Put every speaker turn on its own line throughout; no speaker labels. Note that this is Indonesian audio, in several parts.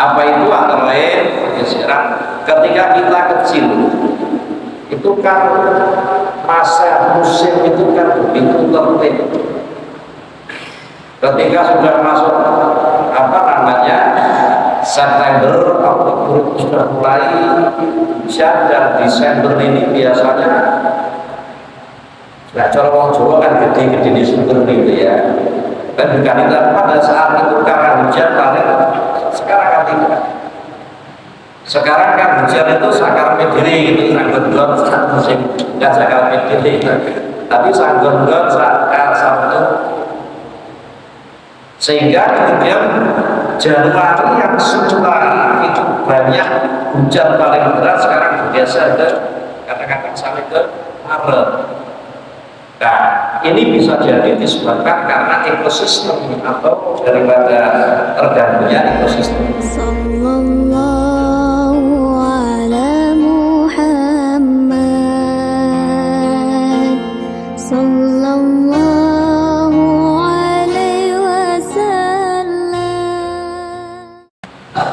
Apa itu? Antara lain pergeseran ketika kita kecil itu kan masa musim itu kan begitu tertib. Ketika sudah masuk September, Oktober sudah mulai hujan, dan Desember ini biasanya nggak colong Jawa kan gede-gede di sumber gitu ya. Dan juga kita pada saat itu karena hujan paling sekarang kan tidak. Sekarang kan hujan itu sakar mediri gitu, sanggon-gon saat musim nggak sakar mediri, tapi sanggon-gon sakar sabtu. Sehingga kemudian Januari yang semula itu banyak hujan paling berat sekarang bergeser ke kadang-kadang sampai ke Maret. Nah, ini bisa jadi disebabkan karena ekosistem atau daripada terganggunya ekosistem.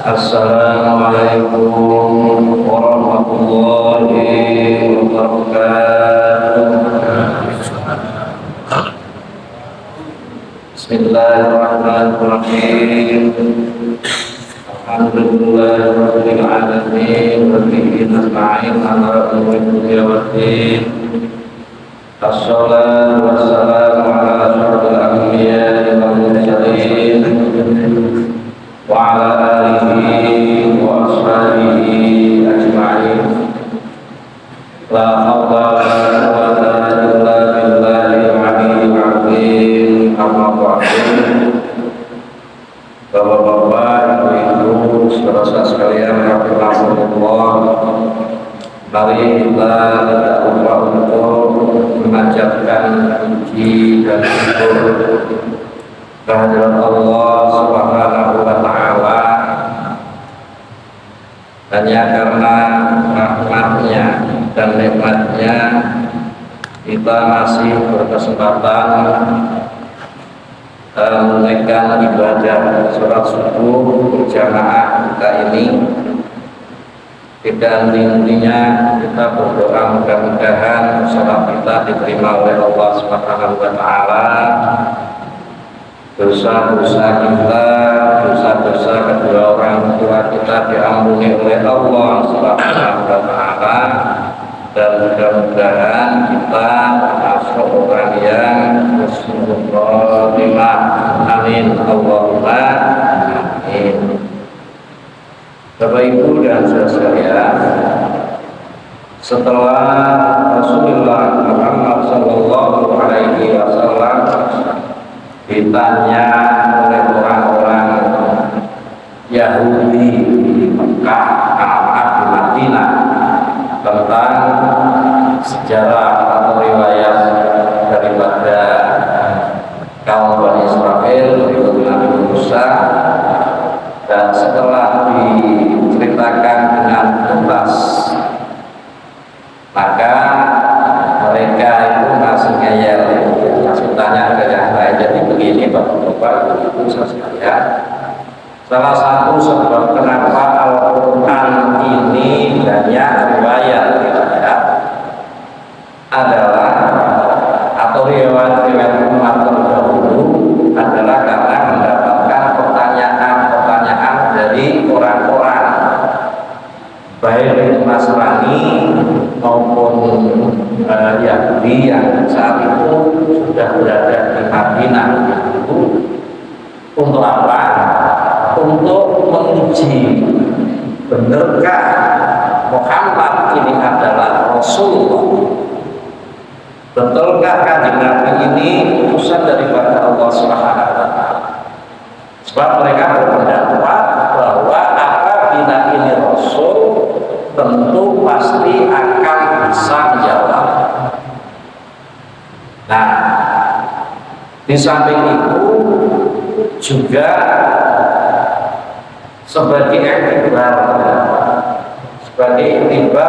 Assalamualaikum warahmatullahi wabarakatuh. Bismillahirrahmanirrahim. Alhamdulillahirabbil alamin wa bihi nasta'in 'ala umuri dunya waddin. Assalatu wassalamu ala asyrofil anbiya'i wal mursalin wa ala alihi wa ashabihi ajma'in. La haula wa la quwwata illa billahil aliyyil azim. Amma ba'du. Bapak-bapak, ibu-ibu, saudara sekalian, rahimahullah, mari kita tidak lupa untuk mengajarkan puji dan syukur kehadirat Allah Subhanahu wa ta'ala. Hanya karena rahmatnya dan nikmatnya kita masih berkesempatan menunaikan ibadah sholat subuh berjamaah kita ini. Tidak henti-hentinya kita berdoa mudah-mudahan sholat kita diterima oleh Allah Subhanahu wa ta'ala. Dosa-dosa kita, dosa-dosa kedua orang tua kita diampuni oleh Allah Subhanahu wa ta'ala, dan mudah-mudahan kita termasuk orang yang husnul khotimah. Amin Allahumma amin. Bapak Ibu dan saudara sekalian, setelah Rasulullah Muhammad sallallahu alaihi wasallam ditanya oleh orang-orang Yahudi di Mekah, di Madinah, tentang sejarah atau riwayat daripada kaum Bani Israel berikut Nabi Musa, dan setelah diceritakan dengan tuntas, maka mereka itu masih ngeyel, masih tanya ke yang lain. Jadi begini Bapak-bapak, Ibu-ibu sekalian, salah satu sebab kenapa Al-Quran ini banyak riwayat adalah, atau riwayat umat terdahulu adalah karena mendapatkan pertanyaan-pertanyaan dari orang-orang, baik itu Nasrani maupun Yahudi yang saat itu sudah berada di Madinah. Untuk apa? Untuk menguji benarkah Muhammad ini adalah Rasulullah, betulkah kanjeng Nabi ini utusan daripada Allah Subhanahu wa ta'ala. Sebab mereka berpendapat bahwa apabila ini Rasul, tentu pasti akan bisa menjawab. Nah, di samping itu juga sebagai iktibar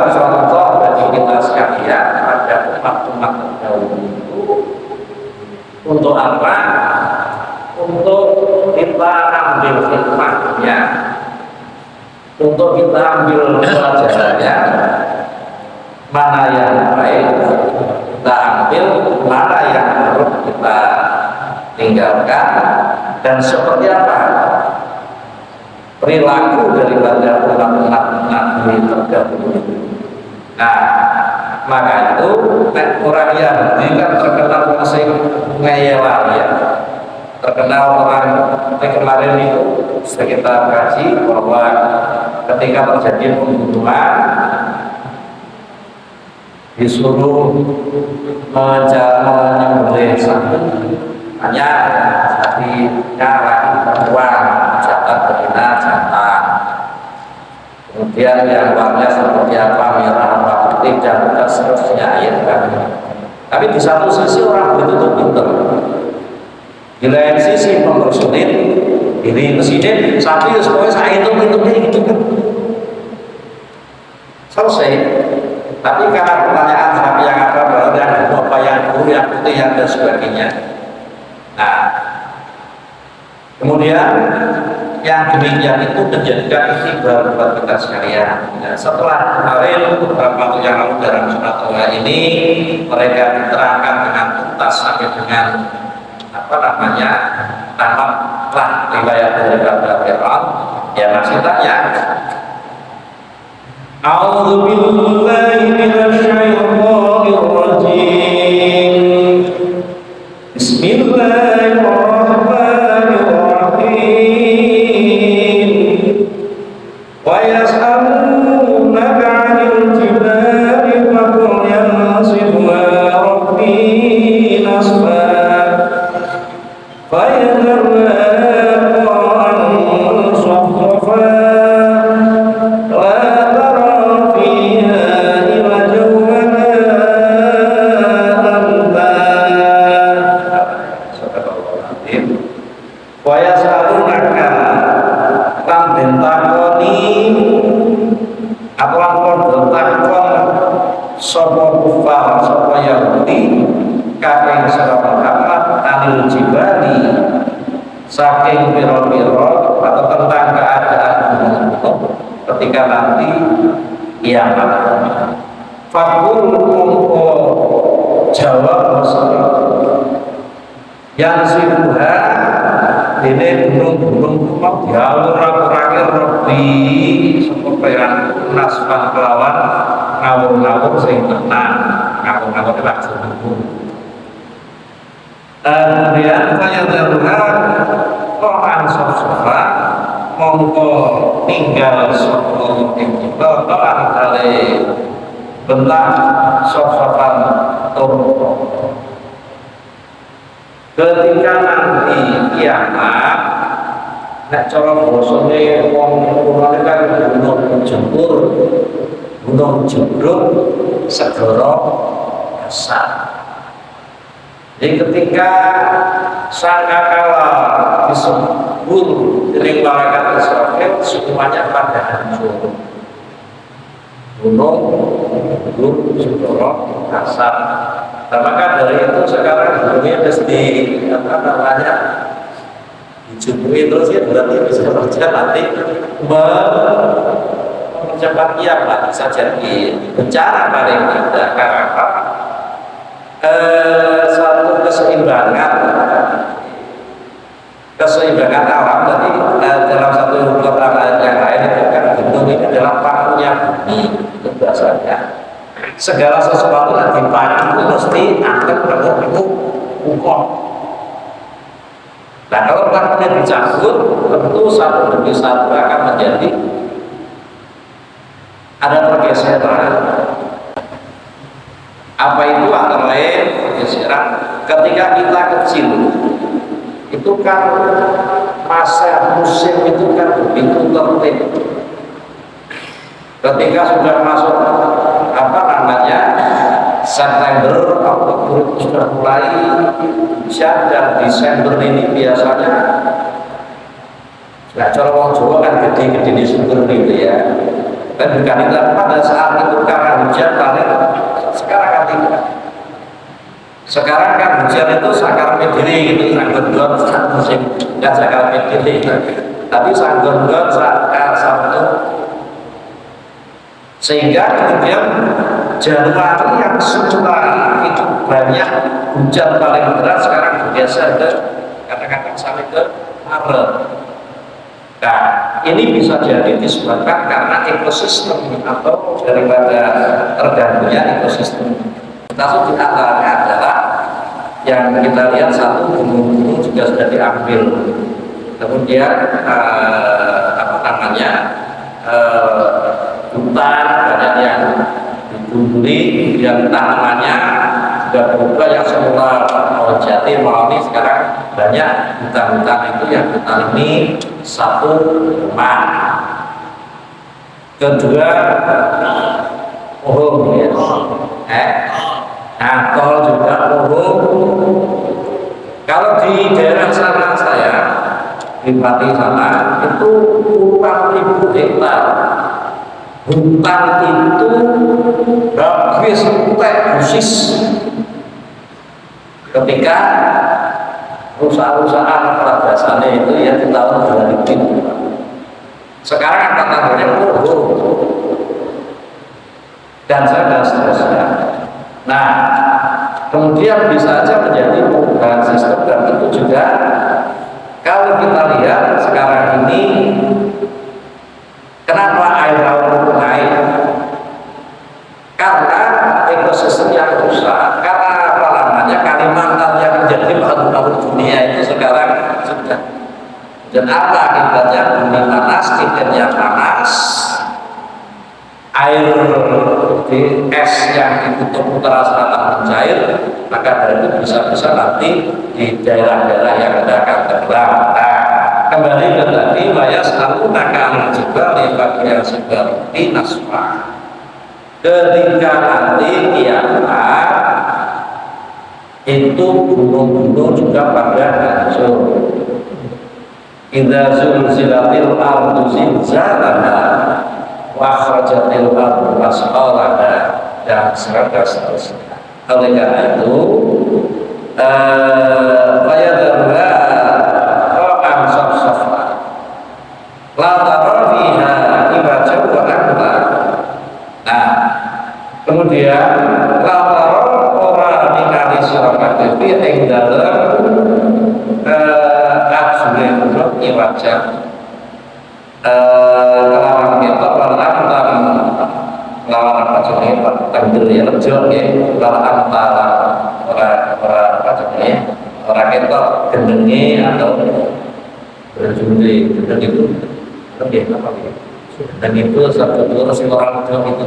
contoh bagi kita sekalian pada umat-umat terdahulu itu, untuk apa? Untuk kita ambil hikmahnya untuk kita ambil pelajarannya, mana yang baik kita ambil, mana yang buruk kita tinggalkan, dan seperti apa perilaku daripada umat-umat Nabi terdahulu. Nah, maka itu orang Yahudi kan terkenal masih ngeyelan ya, terkenal orang kemarin itu sekitar kaji bahwa ketika terjadi pembunuhan disuruh menyembelih sapi, hanya sapinya lagi perempuan, jantan betina jantan. Kemudian yang warnanya seperti apa, merah apa putih dan seterusnya ya kan. Tapi di satu sisi orang betul-betul pintar, di lain sisi mempersulit ini presiden sapi semuanya saya hitung-hitungnya gitu kan selesai. Tapi karena pertanyaan sapi yang apa, apa yang biru, yang putih, yang dan sebagainya. Nah, kemudian yang demikian itu menjadikan istighfar buat kita sekalian. Nah, setelah kemarin beberapa waktu yang lalu dalam surat Allah ini mereka diterangkan dengan tuntas sampai dengan apa namanya tamatlah riwayat dari Fir'aun. Ya masih tanya. A'udzu billahi minasyaitonir rajim. Bismillahirrahmanirrahim. Wa yas'alunaka 'anil jibali faqul yansifuha rabbi nasfa fa yadharruha qa'an safsafa sapa kufar sapa Yahudi kaing sira Muhammad anil jibali saking pira-pira atau tentang keadaan gunung ketika nanti kiamat. Fakul mongko jawab yang sibuha ini gunung-gunung mau diawur-awurangi Rabbi sapa pangeran nasban kelawan ngawur-ngawur sing tenang, ngawur-ngawur itu maksud hukum. Kemudian saya darurat Quran sofa mongko tinggal sopo ing kita Quran kali bentang sofaan turun. Ketika nanti kiamat, nek cara bosone wong kuno kan gunung jempur, gunung jebruk, segara besar. Jadi ketika sangkakala disebut dari malaikat Israfil semuanya pada hancur. Gunung, segara besar. Nah, maka dari itu sekarang dunia harus di apa namanya dijumpai terus ya berarti bisa saja nanti mempercepat kiamat bisa jadi bencana paling tidak karena apa? Satu keseimbangan alam tadi dalam satu keterangan yang lain itu kan gunung ini adalah pakunya bumi itu bahasanya. Segala sesuatu yang dipadu itu mesti akan bertemu hukum. Nah kalau pakunya dicabut, tentu satu demi satu akan menjadi ada pergeseran. Apa itu antara lain pergeseran? Ketika kita kecil, itu kan masa musim itu kan begitu tertib. Ketika sudah masuk apa namanya September, Oktober itu sudah mulai hujan dan Desember ini biasanya nggak cara orang Jawa kan gede-gede di sumber gitu ya. Dan bukan itu pada saat itu karena hujan paling sekarang kan tidak. Sekarang kan hujan itu sakar mediri gitu, sanggon-gon saat musim nggak sakar mediri. Tapi sanggon-gon saat Sabtu Sehingga kemudian Januari yang semula itu banyak hujan paling deras sekarang bergeser ke kadang-kadang sampai ke Maret. Nah, ini bisa jadi disebabkan karena ekosistem atau daripada terganggunya ekosistem. Termasuk di antaranya adalah yang kita lihat satu gunung-gunung juga sudah diambil. Kemudian hutan banyak yang digunduli, yang tanamannya juga berubah, yang semula mau jati mau ini sekarang banyak hutan-hutan itu yang ditanami satu rumah. Kedua pohon ya. Tol juga pohon. Kalau di daerah sana saya di Pati sana itu puluhan ribu hektar hutan itu habis entek busis ketika perusahaan-perusahaan peradasannya itu ya di tahun 2000. Sekarang angkatannya pohon dan seterusnya. Nah, kemudian bisa saja menjadi perubahan sistem, dan itu juga kalau kita lihat sekarang ini kenapa air laut naik? Karena ekosistem yang rusak. Karena apa namanya, Kalimantan yang menjadi bahu-bahu dunia itu sekarang sudah. Dan apa akibatnya? Bumi panas, iklimnya panas, air di es yang di kutub utara selatan mencair, maka dari itu bisa-bisa nanti di daerah-daerah yang akan tenggelam. Nah, kembali ke tadi, bayas aku nakal juga bagian seperti nasfa. Ketika nanti kiamat itu gunung-gunung juga pada hancur. Idza zulzilatil ardu zilzalaha wa akhrajatil ardu asqalaha dan seterusnya. Oleh karena itu fayadharra ra'an safsafa la tara fiha iwaja wa amta. Nah, kemudian la tara ora ningali sira kabeh ing dalem iwaja kelawan kita lawan apa jenis tanggal ya lejo ya lawan antara orang apa jenis orang kita gendengi atau berjumlah gendeng itu lebih apa ya gendeng itu satu lurus orang itu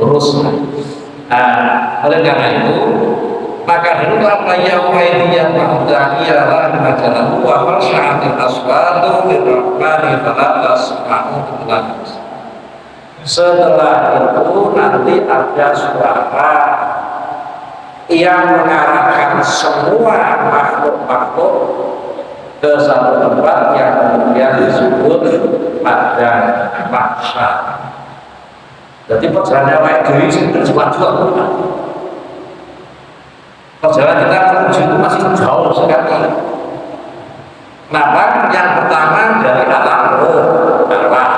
lurus. Oleh karena itu maka hendaklah yaumaidiyan ma'udahiyah majalah wa khasyatil aswatu birrahmani fala tasma'u lahu. Setelah itu nanti ada suara yang mengarahkan semua makhluk-makhluk ke satu tempat yang kemudian disebut padang mahsyar. Jadi perjalanan wae dhewe sing terjebak. Perjalanan kita menuju itu masih jauh sekali. Kenapa? Yang pertama dari alam roh, arwah.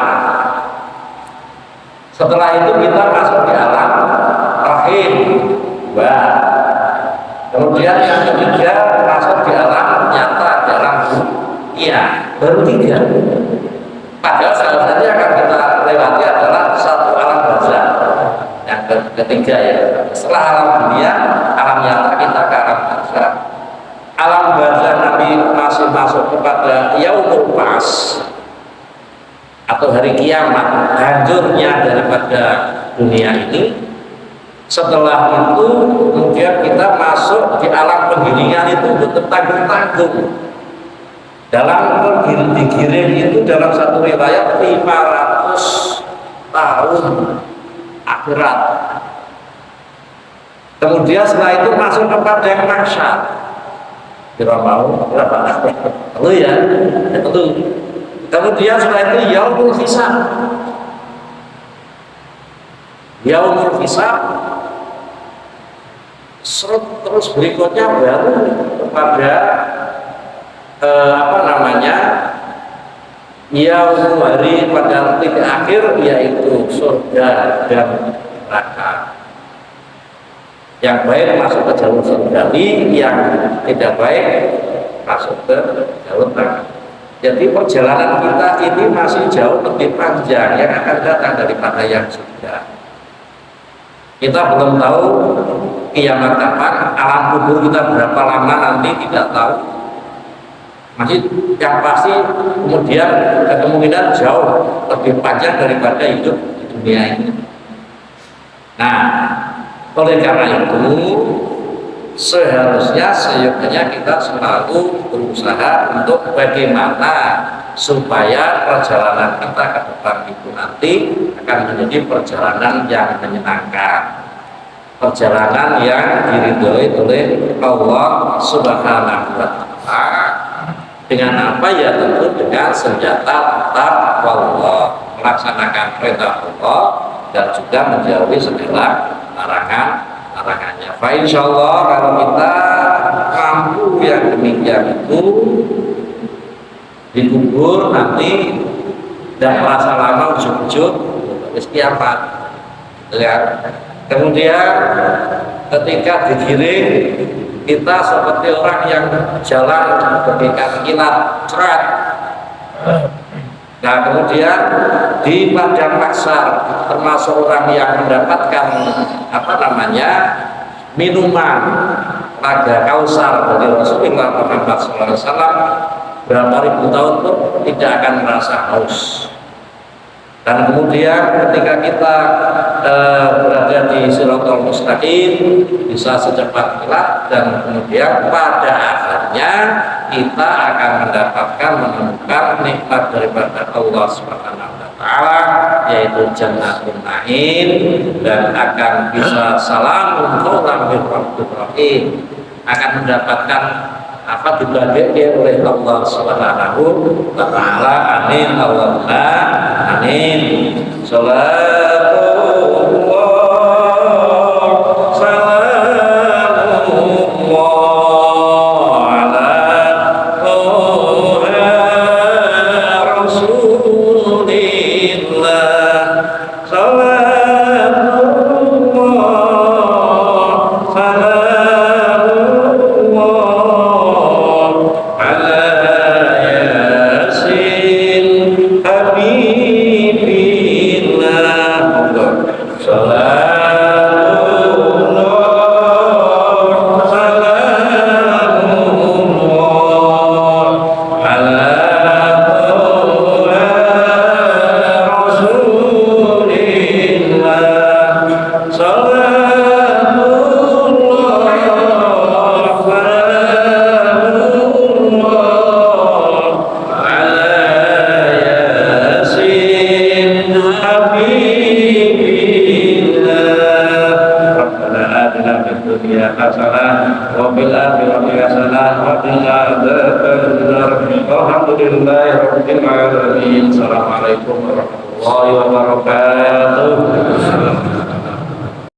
Setelah itu kita masuk di alam rahim, dua. Kemudian yang ketiga masuk di alam nyata, di alam iya, baru tiga. Padahal seharusnya yang akan kita lewati adalah satu alam barzah. Yang ketiga ya. Setelah alam dunia, alam nyata kita ke alam barzah. Alam barzah Nabi masih masuk kepada yaumul ba'ats atau hari kiamat, hancurnya daripada dunia ini. Setelah itu kemudian kita masuk di alam penggiringan, itu betul tanggung-tanggung. Dalam digiring itu dalam satu riwayat 500 tahun akhirat. Kemudian setelah itu masuk ke padang mahsyar. Kira mau berapa? Tentu ya, tentu. Kemudian setelah itu yaumul hisab. Yaumul hisab. Terus berikutnya baru kepada Yaumul hari pada titik akhir yaitu surga dan neraka. Yang baik masuk ke jalur surgawi, yang tidak baik masuk ke jalur neraka. Jadi perjalanan kita ini masih jauh lebih panjang yang akan datang daripada yang sudah. Kita belum tahu kiamat kapan, alam kubur kita berapa lama nanti tidak tahu. Masih yang pasti kemudian kemungkinan jauh lebih panjang daripada hidup di dunia ini. Nah, oleh karena itu seharusnya seyogyanya kita selalu berusaha untuk bagaimana supaya perjalanan kita ke depan itu nanti akan menjadi perjalanan yang menyenangkan, perjalanan yang diridhoi oleh Allah Subhanahu wa Ta'ala. Dengan apa? Ya tentu dengan senjata taqwallah, melaksanakan perintah Allah dan juga menjauhi segala larangannya. Fa insyaallah kalau kita mampu yang demikian itu dikubur nanti dan merasa lama ujuk-ujuk habis kiamat, gitu ya. Kemudian ketika digiring kita seperti orang yang jalan bagaikan kilat cerat. Nah kemudian di padang mahsyar termasuk orang yang mendapatkan minuman laga kausar dari Rasulullah Muhammad SAW berapa ribu tahun pun tidak akan merasa haus. Dan kemudian ketika kita berada di Shiratal Mustaqim bisa secepat kilat, dan kemudian pada akhirnya kita akan menemukan nikmat daripada Allah Subhanahu wa Ta'ala, yaitu Jannatul Na'im, dan akan bisa salamun qaulan min rabbir rahim, akan mendapatkan dibagi oleh Allah Subhanahu wa Ta'ala. Amin Allahumma amin. Alhamdulillahirabbil alamin. Assalamualaikum warahmatullahi wabarakatuh.